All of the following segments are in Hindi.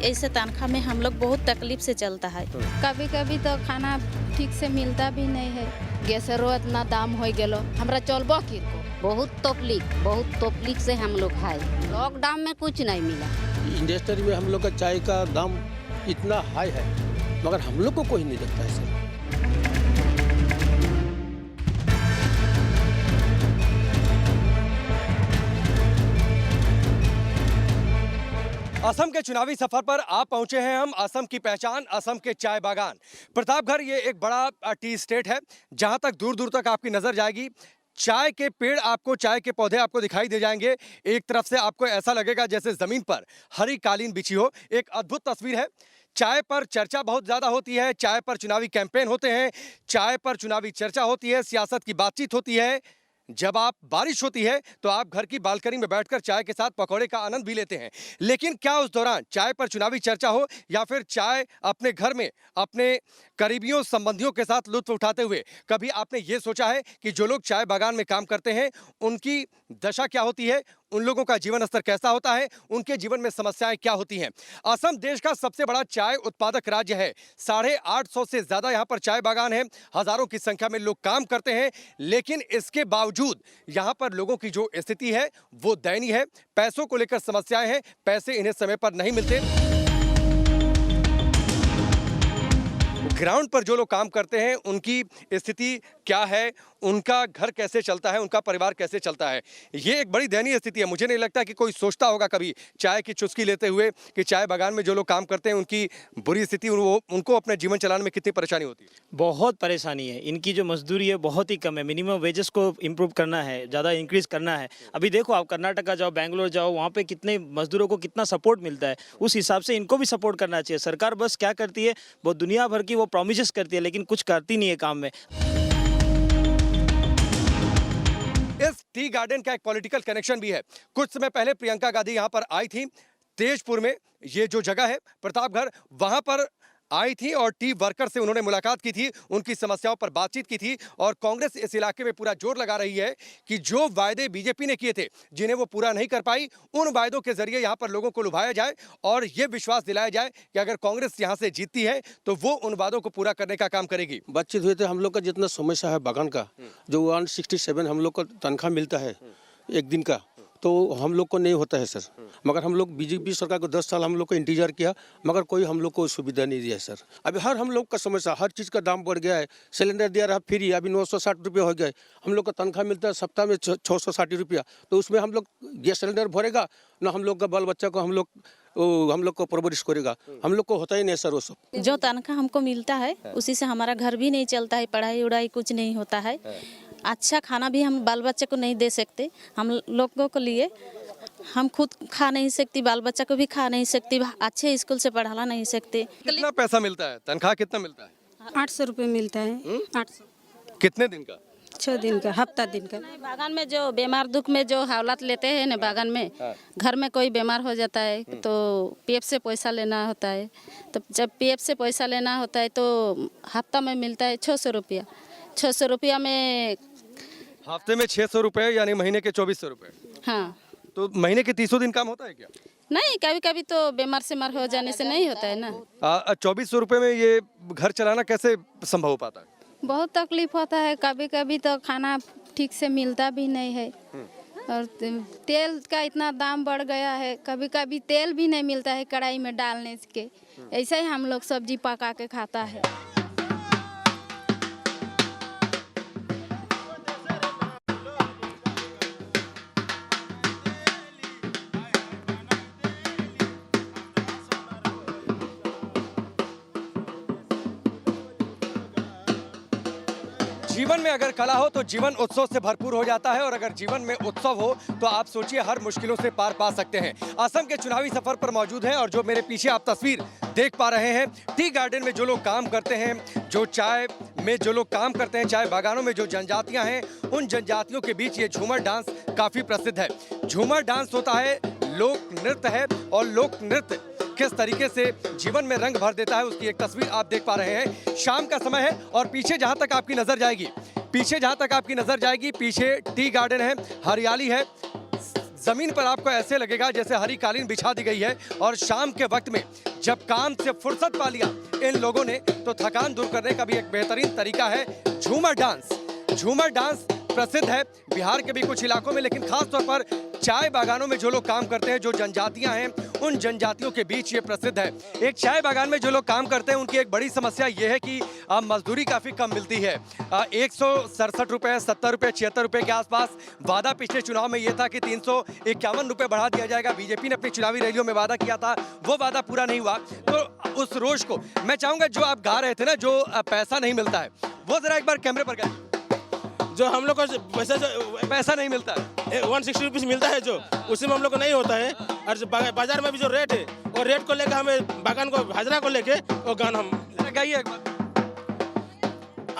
ऐसे तनख्वाह में हम लोग बहुत तकलीफ से चलता है। कभी कभी तो खाना ठीक से मिलता भी नहीं है। गैसरो इतना दाम हो गेलो, हमरा चलबो की को बहुत तकलीफ से हम लोग खाए। लॉकडाउन में कुछ नहीं मिला। इंडस्ट्री में हम लोग का चाय का दाम इतना हाई है, मगर हम लोग को कोई नहीं देखता है सर। असम के चुनावी सफर पर आप पहुंचे हैं हम। असम की पहचान, असम के चाय बागान। प्रतापगढ़ ये एक बड़ा टी स्टेट है, जहां तक दूर दूर तक आपकी नजर जाएगी चाय के पेड़ आपको, चाय के पौधे आपको दिखाई दे जाएंगे। एक तरफ से आपको ऐसा लगेगा जैसे जमीन पर हरी कालीन बिछी हो। एक अद्भुत तस्वीर है। चाय पर चर्चा बहुत ज़्यादा होती है, चाय पर चुनावी कैंपेन होते हैं, चाय पर चुनावी चर्चा होती है, सियासत की बातचीत होती है। जब आप बारिश होती है तो आप घर की बालकनी में बैठकर चाय के साथ पकौड़े का आनंद भी लेते हैं। लेकिन क्या उस दौरान चाय पर चुनावी चर्चा हो या फिर चाय अपने घर में अपने करीबियों संबंधियों के साथ लुत्फ उठाते हुए, कभी आपने ये सोचा है कि जो लोग चाय बागान में काम करते हैं उनकी दशा क्या होती है, उन लोगों का जीवन स्तर कैसा होता है, उनके जीवन में समस्याएं क्या होती हैं? असम देश का सबसे बड़ा चाय उत्पादक राज्य है। 850 से ज्यादा यहाँ पर चाय बागान है, हजारों की संख्या में लोग काम करते हैं। लेकिन इसके बावजूद यहाँ पर लोगों की जो स्थिति है वो दयनीय है। पैसों को लेकर समस्याएं हैं, पैसे इन्हें समय पर नहीं मिलते। ग्राउंड पर जो लोग काम करते हैं उनकी स्थिति क्या है, उनका घर कैसे चलता है, उनका परिवार कैसे चलता है, ये एक बड़ी दयनीय स्थिति है। मुझे नहीं लगता कि कोई सोचता होगा कभी चाय की चुस्की लेते हुए कि चाय बागान में जो लोग काम करते हैं उनकी बुरी स्थिति, उनको अपने जीवन चलाने में कितनी परेशानी होती है। बहुत परेशानी है। इनकी जो मजदूरी है बहुत ही कम है। मिनिमम वेजेस को इम्प्रूव करना है, ज़्यादा इंक्रीज करना है। अभी देखो आप कर्नाटका जाओ, बेंगलोर जाओ, वहाँ पे कितने मजदूरों को कितना सपोर्ट मिलता है। उस हिसाब से इनको भी सपोर्ट करना चाहिए। सरकार बस क्या करती है, वो दुनिया भर की वो प्रॉमिसेस करती है लेकिन कुछ करती नहीं है काम में। इस टी गार्डन का एक पॉलिटिकल कनेक्शन भी है। कुछ समय पहले प्रियंका गांधी यहाँ पर आई थी, तेजपुर में ये जो जगह है प्रतापगढ़, वहां पर आई थी और टी वर्कर से उन्होंने मुलाकात की थी, उनकी समस्याओं पर बातचीत की थी। और कांग्रेस इस इलाके में पूरा जोर लगा रही है कि जो वायदे बीजेपी ने किए थे, जिन्हें वो पूरा नहीं कर पाई, उन वायदों के जरिए यहाँ पर लोगों को लुभाया जाए और ये विश्वास दिलाया जाए कि अगर कांग्रेस यहाँ से जीतती है तो वो उन वादों को पूरा करने का काम करेगी। बातचीत हुए थे, हम लोग का जितना समस्या है बागान का, जो 167 हम लोग को तनख्वाह मिलता है एक दिन का, तो हम लोग को नहीं होता है सर। मगर हम लोग बीजेपी सरकार को 10 साल हम लोग को इंतजार किया, मगर कोई हम लोग को सुविधा नहीं दिया सर। अभी हम लोग का समस्या, हर चीज़ का दाम बढ़ गया है। सिलेंडर दिया रहा फ्री, अभी 960 रुपये हो गए। हम लोग का तनख्वाह मिलता है सप्ताह में 660 रुपया, तो उसमें हम लोग गैस सिलेंडर भरेगा ना, हम लोग का बाल बच्चा को हम लोग को परवरिश करेगा। हम लोग को होता ही नहीं सर वो सब। जो तनख्वाह हमको मिलता है उसी से हमारा घर भी नहीं चलता है, पढ़ाई उड़ाई कुछ नहीं होता है। अच्छा खाना भी हम बाल बच्चे को नहीं दे सकते। हम लोगों को लिए हम खुद खा नहीं सकती, बाल बच्चा को भी खा नहीं सकती, अच्छे स्कूल से पढ़ा नहीं सकते। कितना पैसा मिलता है, तनख्वाह कितना मिलता है? 800 रुपये मिलता है। 800 कितने दिन का? 6 दिन का, हफ्ता दिन का। बागान में जो बीमार दुख में जो हावलात लेते हैं ना, बागान में घर में कोई बीमार हो जाता है तो पीएफ से पैसा लेना होता है। तो जब पीएफ से पैसा लेना होता है तो हफ्ता में मिलता है 600 रुपया। 600 रुपया में हफ्ते में 600 रुपये यानी महीने के 2400 रुपये। हाँ, तो महीने के 300 दिन काम होता है क्या? नहीं, कभी कभी तो बीमार से हो जाने से नहीं होता है ना। 2400 रुपये में ये घर चलाना कैसे संभव हो पाता है? बहुत तकलीफ होता है। कभी कभी तो खाना ठीक से मिलता भी नहीं है और तेल का इतना दाम बढ़ गया है, कभी कभी तेल भी नहीं मिलता है कढ़ाई में डालने के। ऐसे ही हम लोग सब्जी पका के खाता है। जीवन में अगर कला हो तो जीवन उत्सव से भरपूर हो जाता है, और अगर जीवन में उत्सव हो तो आप सोचिए हर मुश्किलों से पार पा सकते हैं। असम के चुनावी सफर पर मौजूद हैं और जो मेरे पीछे आप तस्वीर देख पा रहे हैं, टी गार्डन में जो लोग काम करते हैं, जो चाय में जो लोग काम करते हैं, चाय बागानों में जो जनजातियां हैं, उन जनजातियों के बीच ये झूमर डांस काफी प्रसिद्ध है। झूमर डांस होता है लोक नृत्य है, और लोक नृत्य किस तरीके से जीवन में रंग भर देता है उसकी एक तस्वीर आप देख पा रहे हैं। शाम का समय है और पीछे जहां तक आपकी नजर जाएगी, पीछे टी गार्डन है, हरियाली है। जमीन पर आपको ऐसे लगेगा जैसे हरी कालीन बिछा दी गई है। और शाम के वक्त में जब काम से फुर्सत पा लिया इन लोगों ने तो थकान दूर करने का भी एक बेहतरीन तरीका है झूमर डांस। झूमर डांस प्रसिद्ध है बिहार के भी कुछ इलाकों में, लेकिन खास तौर पर चाय बागानों में जो लोग काम करते हैं, जो जनजातियां हैं, उन जनजातियों के बीच ये प्रसिद्ध है। एक चाय बागान में जो लोग काम करते हैं उनकी एक बड़ी समस्या ये है कि मजदूरी काफ़ी कम मिलती है। 167 रुपये, 70 रुपये, 76 रुपये के आसपास। वादा पिछले चुनाव में ये था कि 351 रुपये बढ़ा दिया जाएगा। बीजेपी ने अपनी चुनावी रैलियों में वादा किया था, वो वादा पूरा नहीं हुआ। तो उस रोष को मैं चाहूँगा, जो आप गा रहे थे ना, जो पैसा नहीं मिलता है, वो ज़रा एक बार कैमरे पर गाइए। जो हम लोग को पैसा नहीं मिलता है, 160 रुपीज़ मिलता है, जो उसी में हम लोग को नहीं होता है। और बाजार में भी जो रेट है, वो रेट को लेकर हमें बागान को हाजरा को लेके वो गान हम गाइए एक बार।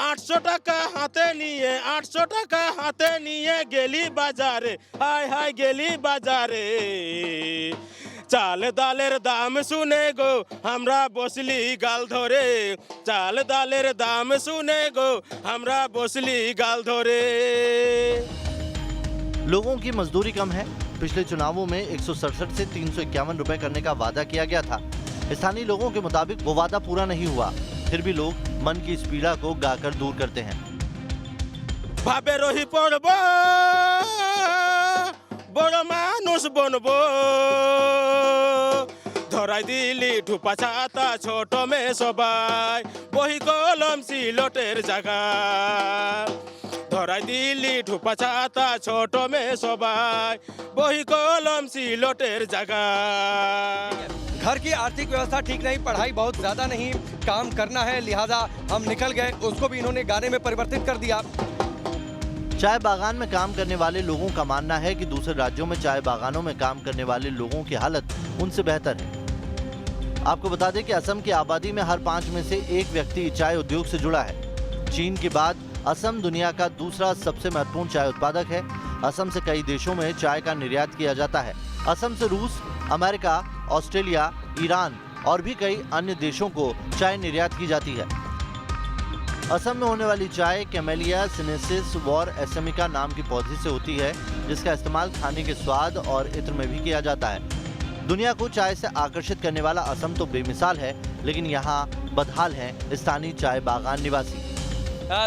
800 টাকা হাতে নিয়ে 800 টাকা হাতে নিয়ে গেলি বাজারে, হাই হাই গেলি বাজারে, চাল ডালের দাম শুনে গো আমরা বসলি গাল ধরে, চাল ডালের দাম শুনে গো আমরা বসলি গাল ধরে। लोगों की मजदूरी कम है। पिछले चुनावों में 167 से 351 रुपए करने का वादा किया गया था। स्थानीय लोगों के मुताबिक वो वादा पूरा नहीं हुआ, फिर भी लोग मन की इस पीड़ा को गाकर दूर करते हैं। ভাবে রহি পড়ব বড় মানুষ বনবো, ধরাই দিলি ঢুপা ছাতা ছোট মেয়ে সবাই, বহি কলম সিলটের জায়গা, ধরাই দিলি ঢুপা ছাতা ছোট মেয়ে সবাই, বহি কলম সিলটের জায়গা। घर की आर्थिक व्यवस्था ठीक नहीं, पढ़ाई बहुत ज्यादा नहीं, काम करना है, लिहाजा हम निकल गए। उसको भी इन्होंने गाने में परिवर्तित कर दिया। चाय बागान में काम करने वाले लोगों का मानना है कि दूसरे राज्यों में चाय बागानों में काम करने वाले लोगों की हालत उनसे बेहतर है। आपको बता दें कि असम की आबादी में हर 5 में से 1 व्यक्ति चाय उद्योग से जुड़ा है। चीन के बाद असम दुनिया का दूसरा सबसे महत्वपूर्ण चाय उत्पादक है। असम से कई देशों में चाय का निर्यात किया जाता है। असम से रूस, अमेरिका, ऑस्ट्रेलिया, ईरान और भी कई अन्य देशों को चाय निर्यात की जाती है। असम में होने वाली चाय कैमेलिया सिनेसिस वॉर एसेमिका नाम की पौधे से होती है, जिसका इस्तेमाल खाने के स्वाद और इत्र में भी किया जाता है। दुनिया को चाय से आकर्षित करने वाला असम तो बेमिसाल है, लेकिन यहाँ बदहाल हैं स्थानीय चाय बागान निवासी।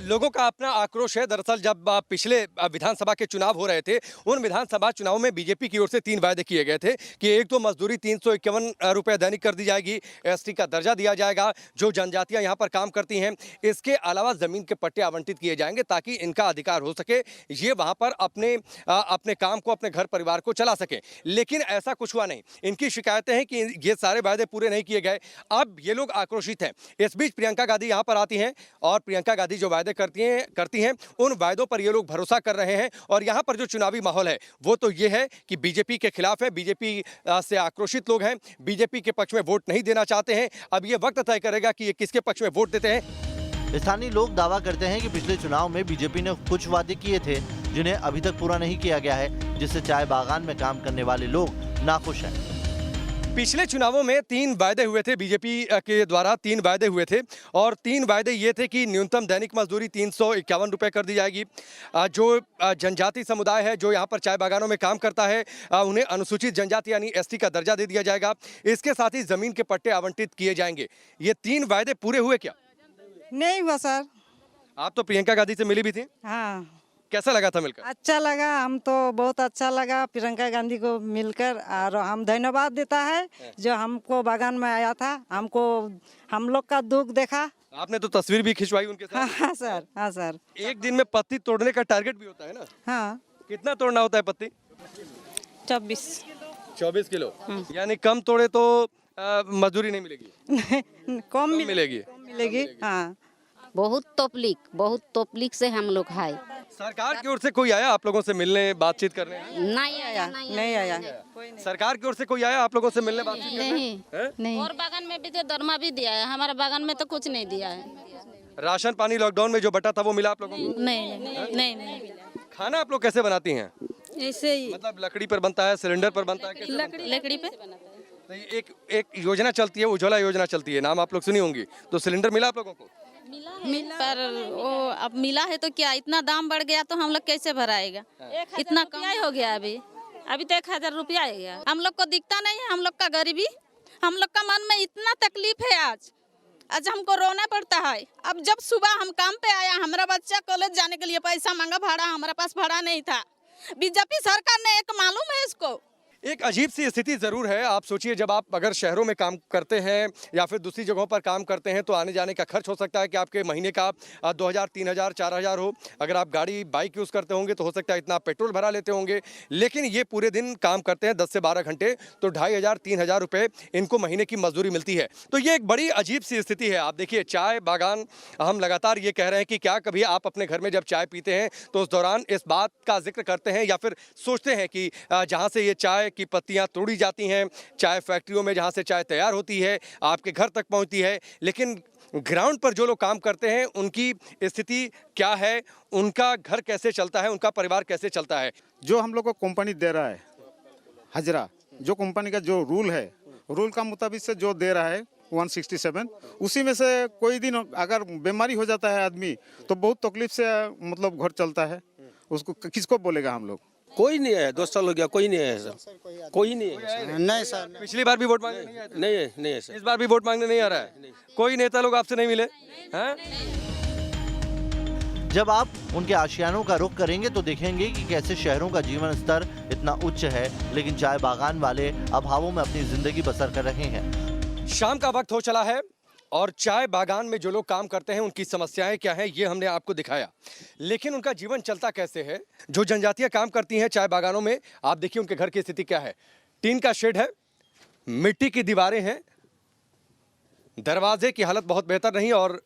लोगों का अपना आक्रोश है। दरअसल जब पिछले विधानसभा के चुनाव हो रहे थे, उन विधानसभा चुनाव में बीजेपी की ओर से 3 वायदे किए गए थे कि एक तो मजदूरी 351 रुपये दैनिक कर दी जाएगी, एसटी का दर्जा दिया जाएगा, जो जनजातियां यहां पर काम करती हैं, इसके अलावा ज़मीन के पट्टे आवंटित किए जाएंगे ताकि इनका अधिकार हो सके, ये वहां पर अपने काम को, अपने घर परिवार को चला सकें। लेकिन ऐसा कुछ हुआ नहीं। इनकी शिकायतें हैं कि ये सारे वायदे पूरे नहीं किए गए। अब ये लोग आक्रोशित हैं। इस बीच प्रियंका गांधी यहाँ पर आती हैं और प्रियंका गांधी जो वायदे करती हैं उन वायदों पर ये लोग भरोसा कर रहे हैं। और यहाँ पर जो चुनावी माहौल है वो तो ये है कि बीजेपी के खिलाफ है, बीजेपी से आक्रोशित लोग हैं, बीजेपी के पक्ष में वोट नहीं देना चाहते हैं। अब ये वक्त तय करेगा कि ये किसके पक्ष में वोट देते हैं। स्थानीय लोग दावा करते हैं कि पिछले चुनाव में बीजेपी ने कुछ वादे किए थे जिन्हें अभी तक पूरा नहीं किया गया है, जिससे चाय बागान में काम करने वाले लोग नाखुश हैं। पिछले चुनावों में 3 वायदे हुए थे, बीजेपी के द्वारा 3 वायदे हुए थे और 3 वायदे ये थे कि न्यूनतम दैनिक मजदूरी 351 रुपये कर दी जाएगी। जो जनजाति समुदाय है जो यहाँ पर चाय बागानों में काम करता है, उन्हें अनुसूचित जनजाति यानी एसटी का दर्जा दे दिया जाएगा। इसके साथ ही ज़मीन के पट्टे आवंटित किए जाएंगे। ये 3 वायदे पूरे हुए क्या? नहीं हुआ सर। आप तो प्रियंका गांधी से मिली भी थी, हाँ, कैसा लगा था मिलकर? अच्छा लगा, हम तो बहुत अच्छा लगा प्रियंका गांधी को मिलकर। और हम धन्यवाद देता है जो हमको बागान में आया था, हमको हम लोग का दुख देखा। आपने तो तस्वीर भी खिंचवाई उनके साथ। हाँ सर, हाँ सर। एक दिन में पत्ती तोड़ने का टारगेट भी होता है ना? हाँ। कितना तोड़ना होता है पत्ती? 24 किलो। यानी कम तोड़े तो मजदूरी नहीं मिलेगी? कम मिलेगी। हाँ, बहुत तोपलिक से हम लोग है। सरकार की ओर से कोई आया आप लोगों से मिलने, बातचीत करने? नहीं आया, नहीं आया। सरकार की ओर से कोई आया आप लोगों से मिलने, बातचीत करने? नहीं। और बागान में भी तो दरमा भी दिया है, हमारे बागान में तो कुछ नहीं दिया है। राशन पानी लॉकडाउन में जो बटा था वो मिला आप लोगों को? नहीं। खाना आप लोग कैसे बनाती हैं? ऐसे ही मतलब लकड़ी पर बनता है, सिलेंडर पर बनता है, कैसे बनता है? लकड़ी पे। तो एक योजना चलती है, उज्ज्वला योजना चलती है, नाम आप लोग सुनी होंगी। तो सिलेंडर मिला आप लोगों को? मिला पर वो अब मिला है तो क्या, इतना दाम बढ़ गया तो हम लोग कैसे भराएगा? इतना कम हो गया अभी तो 1000 रुपया आ गया। हम लोग को दिखता नहीं है, हम लोग का गरीबी हम लोग का मन में इतना तकलीफ है आज हमको रोना पड़ता है। अब जब सुबह हम काम पे आया, हमारा बच्चा कॉलेज जाने के लिए पैसा मांगा, भाड़ा, हमारे पास भाड़ा नहीं था। बीजेपी सरकार ने एक मालूम है इसको। एक अजीब सी स्थिति ज़रूर है। आप सोचिए, जब आप अगर शहरों में काम करते हैं या फिर दूसरी जगहों पर काम करते हैं तो आने जाने का खर्च हो सकता है कि आपके महीने का 2000, 3000, 4000 हो। अगर आप गाड़ी बाइक यूज़ करते होंगे तो हो सकता है इतना पेट्रोल भरा लेते होंगे। लेकिन ये पूरे दिन काम करते हैं 10 से 12 घंटे, तो 2500, 3000 रुपये इनको महीने की मजदूरी मिलती है। तो ये एक बड़ी अजीब सी स्थिति है। आप देखिए, चाय बागान, हम लगातार ये कह रहे हैं कि क्या कभी आप अपने घर में जब चाय पीते हैं तो उस दौरान इस बात का जिक्र करते हैं या फिर सोचते हैं कि जहाँ से ये चाय की पत्तियां तोड़ी जाती हैं, चाय फैक्ट्रियों में जहां से चाय तैयार होती है, आपके घर तक पहुंचती है, लेकिन ग्राउंड पर जो लोग काम करते हैं उनकी स्थिति क्या है, उनका घर कैसे चलता है, उनका परिवार कैसे चलता है। जो हम लोग को कंपनी दे रहा है हजरा, जो कंपनी का जो रूल है, रूल का मुताबिक से जो दे रहा है 167, उसी में से कोई दिन अगर बीमारी हो जाता है आदमी तो बहुत तकलीफ से मतलब घर चलता है। उसको किसको बोलेगा हम लोग? कोई नहीं है, 2 साल हो गया, कोई नहीं है सर, कोई नहीं है। नहीं सर, पिछली बार भी वोट मांगने नहीं आए थे? नहीं है सर। इस बार भी वोट मांगने नहीं आ रहा है? कोई नेता लोग आपसे नहीं मिले हैं? जब आप उनके आशियानों का रुख करेंगे तो देखेंगे कि कैसे शहरों का जीवन स्तर इतना उच्च है, लेकिन चाय बागान वाले अभावों में अपनी जिंदगी बसर कर रहे हैं। शाम का वक्त हो चला है और चाय बागान में जो लोग काम करते हैं उनकी समस्याएं क्या हैं ये हमने आपको दिखाया, लेकिन उनका जीवन चलता कैसे है। जो जनजातियां काम करती हैं चाय बागानों में, आप देखिए उनके घर की स्थिति क्या है। टीन का शेड है, मिट्टी की दीवारें हैं, दरवाजे की हालत बहुत बेहतर नहीं, और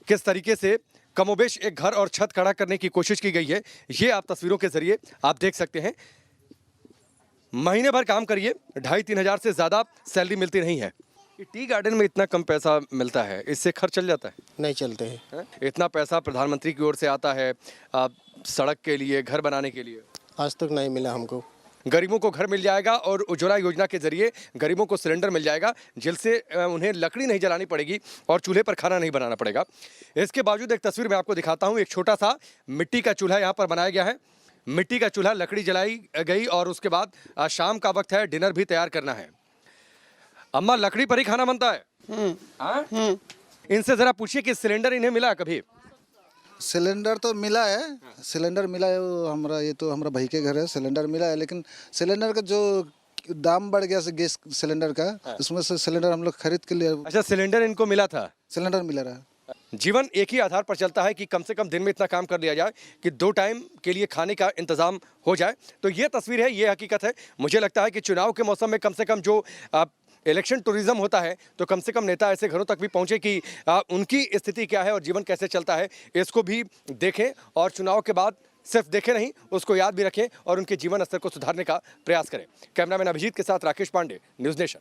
किस तरीके से कमोबेश एक घर और छत खड़ा करने की कोशिश की गई है ये आप तस्वीरों के जरिए आप देख सकते हैं। महीने भर काम करिए, 2500-3000 हज़ार से ज़्यादा सैलरी मिलती नहीं है। टी गार्डन में इतना कम पैसा मिलता है, इससे खर्च चल जाता है? नहीं चलते हैं। इतना पैसा प्रधानमंत्री की ओर से आता है सड़क के लिए, घर बनाने के लिए, आज तक नहीं मिला हमको। गरीबों को घर मिल जाएगा और उज्ज्वला योजना के जरिए गरीबों को सिलेंडर मिल जाएगा, जिससे उन्हें लकड़ी नहीं जलानी पड़ेगी और चूल्हे पर खाना नहीं बनाना पड़ेगा। इसके बावजूद एक तस्वीर मैं आपको दिखाता हूँ। एक छोटा सा मिट्टी का चूल्हा यहाँ पर बनाया गया है। मिट्टी का चूल्हा, लकड़ी जलाई गई और उसके बाद शाम का वक्त है, डिनर भी तैयार करना है। अम्मा, लकड़ी पर ही खाना बनता है? इनसे जरा पूछिए कि सिलेंडर इन्हें मिला कभी? सिलेंडर तो मिला है, सिलेंडर मिला है। वो हमारा, ये तो हमारा भाई के घर है, सिलेंडर मिला है, लेकिन सिलेंडर का जो दाम बढ़ गया गैस सिलेंडर का, उसमें से सिलेंडर हम लोग खरीद के लिए। अच्छा, सिलेंडर इनको मिला था? सिलेंडर मिला रहा। जीवन एक ही आधार पर चलता है कि कम से कम दिन में इतना काम कर लिया जाए कि 2 टाइम के लिए खाने का इंतजाम हो जाए। तो ये तस्वीर है, ये हकीकत है। मुझे लगता है कि चुनाव के मौसम में कम से कम जो इलेक्शन टूरिज्म होता है, तो कम से कम नेता ऐसे घरों तक भी पहुंचे कि उनकी स्थिति क्या है और जीवन कैसे चलता है, इसको भी देखें और चुनाव के बाद सिर्फ देखें नहीं, उसको याद भी रखें और उनके जीवन स्तर को सुधारने का प्रयास करें। कैमरामैन अभिजीत के साथ राकेश पांडे, न्यूज़ नेशन।